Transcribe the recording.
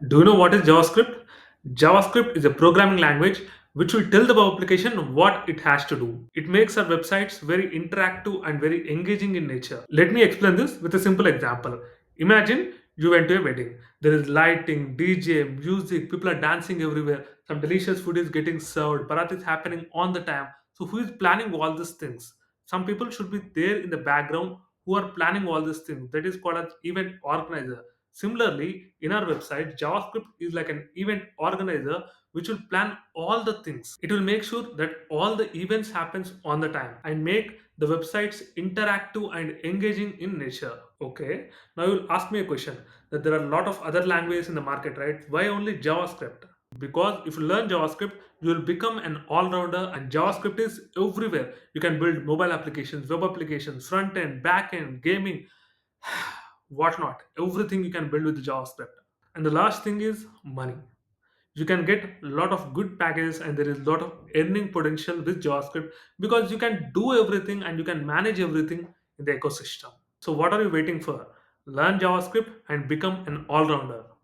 Do you know what is JavaScript? JavaScript is a programming language which will tell the application what it has to do. It makes our websites very interactive and very engaging in nature. Let me explain this with a simple example. Imagine you went to a wedding. There is lighting, DJ, music, people are dancing everywhere. Some delicious food is getting served. Bharat is happening on the time. So who is planning all these things? Some people should be there in the background who are planning all these things. That is called as event organizer. Similarly, in our website, JavaScript is like an event organizer which will plan all the things. It will make sure that all the events happens on the time and make the websites interactive and engaging in nature. Okay. Now you will ask me a question that there are a lot of other languages in the market, right? Why only JavaScript? Because if you learn JavaScript, you will become an all-rounder, and JavaScript is everywhere. You can build mobile applications, web applications, front end, back end, gaming, whatnot. Everything you can build with JavaScript. And the last thing is money. You can get a lot of good packages, and there is a lot of earning potential with JavaScript because you can do everything and you can manage everything in the ecosystem. So what are you waiting for? Learn JavaScript and become an all-rounder.